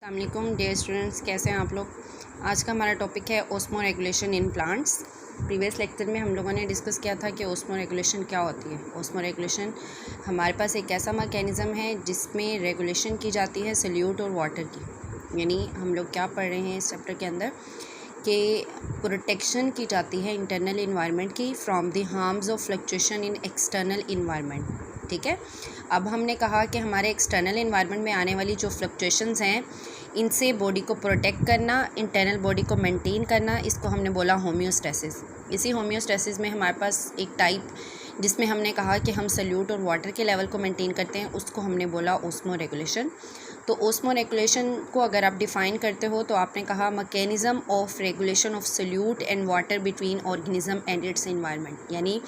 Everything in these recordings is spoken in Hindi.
अस्सलामुअलैकुम डियर स्टूडेंट्स, कैसे हैं आप लोग। आज का हमारा टॉपिक है osmo regulation in plants. Previous lecture में हम लोगों ने डिस्कस किया था कि ओस्मो रेगुलेशन क्या होती है। ओस्मो रेगुलेशन हमारे पास एक ऐसा मैकेनिज़्म है जिसमें रेगुलेशन की जाती है सॉल्यूट और वाटर की। यानी हम लोग क्या पढ़ रहे हैं इस चैप्टर के अंदर कि प्रोटेक्शन की जाती है इंटरनल इन्वायरमेंट की from the harms of fluctuation in external environment. ठीक है, अब हमने कहा कि हमारे एक्सटर्नल इन्वायरमेंट में आने वाली जो फ्लक्चुएशंस हैं इनसे बॉडी को प्रोटेक्ट करना, इंटरनल बॉडी को मेंटेन करना, इसको हमने बोला होम्योस्टेसिस। इसी होम्योस्टेसिस में हमारे पास एक टाइप जिसमें हमने कहा कि हम सॉल्यूट और वाटर के लेवल को मेंटेन करते हैं, उसको हमने बोला ओस्मो रेगुलेशन। तो ओस्मो रेगुलेशन को अगर आप डिफ़ाइन करते हो तो आपने कहा mechanism of regulation of solute and water between organism and it's environment. यानी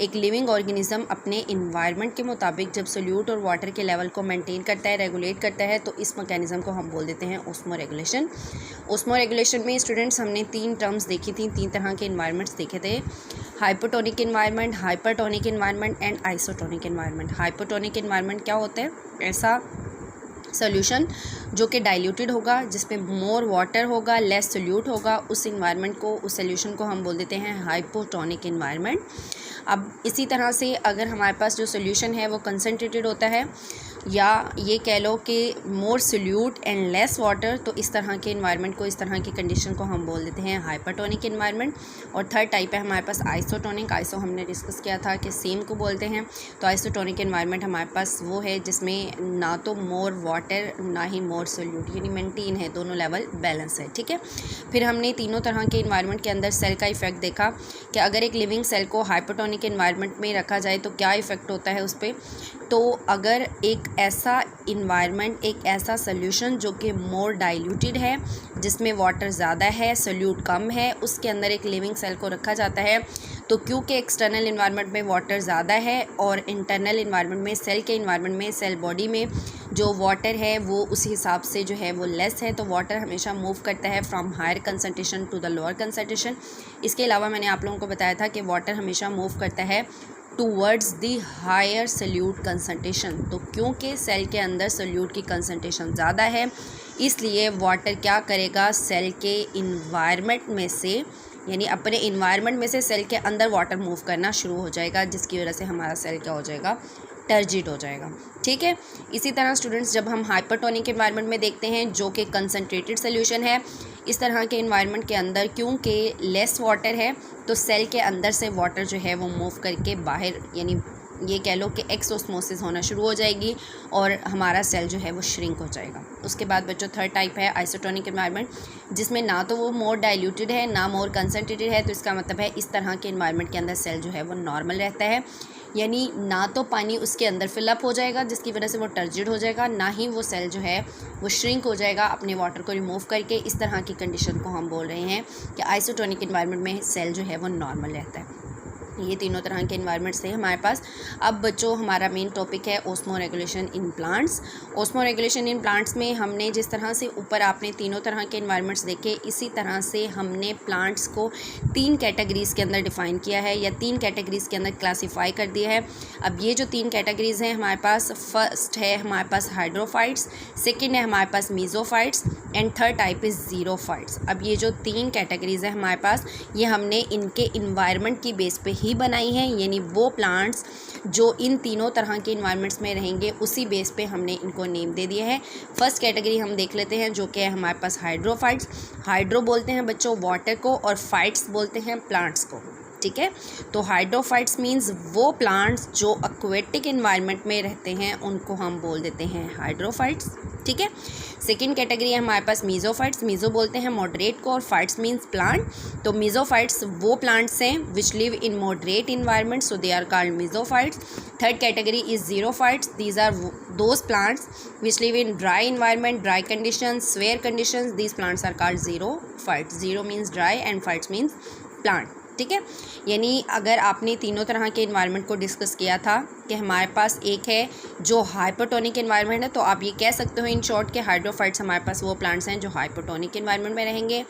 एक लिविंग ऑर्गेनिज्म अपने इन्वायरमेंट के मुताबिक जब सॉल्यूट और वाटर के लेवल को मेंटेन करता है, रेगुलेट करता है, तो इस मैकेनिज़्म को हम बोल देते हैं ओस्मो रेगुलेशन। ओस्मो रेगुलेशन में स्टूडेंट्स हमने 3 टर्म्स देखी थी, 3 तरह के इन्वायरमेंट्स देखे थे। Hypotonic environment, hypertonic environment and isotonic environment. Hypotonic environment क्या होता है? ऐसा सॉल्यूशन जो कि डाइल्यूटेड होगा, जिसमें मोर वाटर होगा, लेस सॉल्यूट होगा, उस इन्वायरमेंट को, उस सॉल्यूशन को हम बोल देते हैं हाइपोटोनिक इन्वायरमेंट। अब इसी तरह से अगर हमारे पास जो सॉल्यूशन है वो कंसनट्रेटेड होता है, या ये कह लो कि मोर सॉल्यूट एंड लेस वाटर, तो इस तरह के इन्वायरमेंट को, इस तरह की कंडीशन को हम बोल देते हैं हाइपरटोनिक इन्वायरमेंट। और थर्ड टाइप है हमारे पास आइसोटोनिक। आइसो हमने डिस्कस किया था कि सेम को बोलते हैं। तो आइसोटोनिक इन्वायरमेंट हमारे पास वो है जिसमें ना तो मोर वाटर ना ही मोर सॉल्यूट, यानी मेंटेन है, दोनों लेवल बैलेंस है। ठीक है, फिर हमने तीनों तरह के इन्वायरमेंट के अंदर सेल का इफेक्ट देखा कि अगर एक लिविंग सेल को हाइपरटोनिक इन्वायरमेंट में रखा जाए तो क्या इफ़ेक्ट होता है उस पर। तो अगर एक ऐसा इन्वायरमेंट, एक ऐसा सॉल्यूशन जो कि मोर डाइल्यूटेड है, जिसमें वाटर ज़्यादा है, सॉल्यूट कम है, उसके अंदर एक लिविंग सेल को रखा जाता है, तो क्योंकि एक्सटर्नल इन्वायरमेंट में वाटर ज़्यादा है और इंटरनल इन्वायरमेंट में, सेल के इन्वायरमेंट में, सेल बॉडी में जो वाटर है वो उस हिसाब से जो है वो लेस है, तो वाटर हमेशा मूव करता है from higher concentration to the lower concentration. इसके अलावा मैंने आप लोगों को बताया था कि वाटर हमेशा मूव करता है towards the higher solute concentration. तो क्योंकि सेल के अंदर सॉल्यूट की कंसंट्रेशन ज़्यादा है, इसलिए वाटर क्या करेगा, सेल के इन्वायरमेंट में से, यानी अपने इन्वायरमेंट में से सेल के अंदर वाटर मूव करना शुरू हो जाएगा, जिसकी वजह से हमारा सेल क्या हो जाएगा, टर्जिड हो जाएगा। ठीक है, इसी तरह स्टूडेंट्स जब हम हाइपरटोनिक इन्वायरमेंट में देखते हैं जो कि कंसंट्रेटेड सॉल्यूशन है, इस तरह के इन्वायरमेंट के अंदर क्योंकि लेस वाटर है तो सेल के अंदर से वाटर जो है वो मूव करके बाहर, यानी ये कह लो कि एक्सोस्मोसिस होना शुरू हो जाएगी और हमारा सेल जो है वो श्रिंक हो जाएगा। उसके बाद बच्चों थर्ड टाइप है आइसोटोनिक इन्वायरमेंट, जिसमें ना तो वो मोर डाइल्यूटेड है ना मोर कंसनट्रेटेड है। तो इसका मतलब है इस तरह के इन्वायरमेंट के अंदर सेल जो है वो नॉर्मल रहता है, यानी ना तो पानी उसके अंदर फिलअप हो जाएगा जिसकी वजह से वो टर्जिड हो जाएगा, ना ही वो सेल जो है वो श्रिंक हो जाएगा अपने वाटर को रिमूव करके। इस तरह की कंडीशन को हम बोल रहे हैं कि आइसोटोनिक इन्वायरमेंट में सेल जो है वो नॉर्मल रहता है। ये तीनों तरह के इन्वायरमेंट्स थे हमारे पास। अब बच्चों हमारा मेन टॉपिक है osmo regulation in plants. Osmo regulation in plants में हमने जिस तरह से ऊपर आपने तीनों तरह के इन्वायरमेंट्स देखे, इसी तरह से हमने प्लांट्स को 3 कैटेगरीज़ के अंदर डिफ़ाइन किया है, या 3 कैटेगरीज़ के अंदर क्लासीफाई कर दिया है। अब ये जो 3 कैटेगरीज़ हैं हमारे पास, फर्स्ट है हमारे पास हाइड्रोफाइट्स, सेकेंड है हमारे पास मीज़ोफाइट्स एंड थर्ड टाइप इज़ ज़ीरोफाइट्स। अब ये जो 3 कैटेगरीज़ हैं हमारे पास, ये हमने इनके इन्वायरमेंट की बेस पे ही बनाई हैं, यानी वो प्लांट्स जो इन तीनों तरह के इन्वायरमेंट्स में रहेंगे उसी बेस पे हमने इनको नेम दे दिया है। फर्स्ट कैटेगरी हम देख लेते हैं जो कि है हमारे पास हाइड्रोफाइट्स। हाइड्रो बोलते हैं बच्चों वाटर को और फाइट्स बोलते हैं प्लांट्स को। ठीक है, तो हाइड्रोफाइट्स मीन्स वो प्लांट्स जो एक्वेटिक इन्वायरमेंट में रहते हैं उनको हम बोल देते हैं हाइड्रोफाइट्स। ठीक है, सेकेंड कैटेगरी है हमारे पास मीज़ोफाइट्स। मीज़ो बोलते हैं मॉडरेट को और फाइट्स मीन्स प्लांट। तो मीज़ोफाइट्स वो प्लांट्स हैं which live in moderate environment, so they are called mesophytes. Third category is xerophytes. These are those plants which live in dry environment, dry conditions, severe conditions, these plants are called xerophytes. Xero means dry and phytes means plant. ठीक है। यानी अगर आपने तीनों तरह के इन्वायरमेंट को डिस्कस किया था कि हमारे पास एक है जो हाइपोटोनिक इन्वायरमेंट है, तो आप ये कह सकते हो इन शॉर्ट के हाइड्रोफाइट्स हमारे पास वो प्लांट्स हैं जो हाइपोटोनिक इन्वायरमेंट में रहेंगे,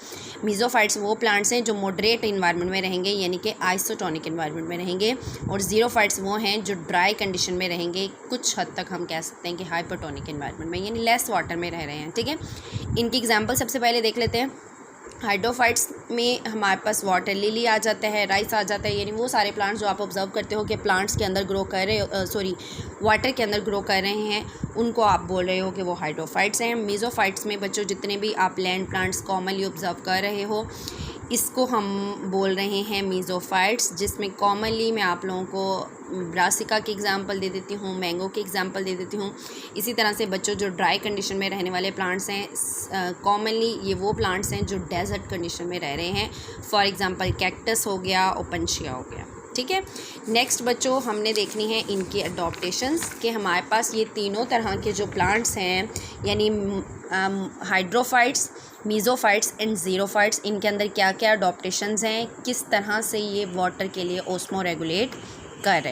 मीज़ोफाइट्स वो प्लांट्स हैं जो मॉडरेट इन्वायरमेंट में रहेंगे यानी कि आइसोटोनिक इन्वायरमेंट में रहेंगे, और ज़ीरोफाइट्स वो हैं जो ड्राई कंडीशन में रहेंगे, कुछ हद तक हम कह सकते हैं कि हाइपोटोनिक इन्वायरमेंट में यानी लेस वाटर में रह रहे हैं। ठीक है, इनकी एग्जाम्पल सबसे पहले देख लेते हैं। हाइड्रोफाइट्स में हमारे पास वाटर लिली आ जाता है, राइस आ जाता है, यानी वो सारे प्लांट्स जो आप ऑब्जर्व करते हो कि प्लांट्स के अंदर ग्रो कर रहे वाटर के अंदर ग्रो कर रहे हैं, उनको आप बोल रहे हो कि वो हाइड्रोफाइट्स हैं। मीज़ोफाइट्स में बच्चों जितने भी आप लैंड प्लांट्स कॉमनली ऑब्जर्व कर रहे हो, इसको हम बोल रहे हैं मीज़ोफाइट्स, जिसमें कॉमनली मैं आप लोगों को ब्रासिका की एग्जांपल दे देती हूँ, मैंगो की एग्जांपल दे देती हूँ। इसी तरह से बच्चों जो ड्राई कंडीशन में रहने वाले प्लांट्स हैं, कॉमनली ये वो प्लांट्स हैं जो डेजर्ट कंडीशन में रह रहे हैं, फॉर एग्जांपल कैक्टस हो गया, ओपनशिया हो गया। ठीक है, नेक्स्ट बच्चों हमने देखनी है इनकी अडॉप्टेशंस कि हमारे पास ये तीनों तरह के जो प्लांट्स हैं यानी हाइड्रोफाइट्स, मीज़ोफाइट्स एंड ज़ीरोफाइट्स, इनके अंदर क्या क्या अडॉप्टेशंस हैं, किस तरह से ये वाटर के लिए ओस्मो रेगुलेट कर रहे हैं।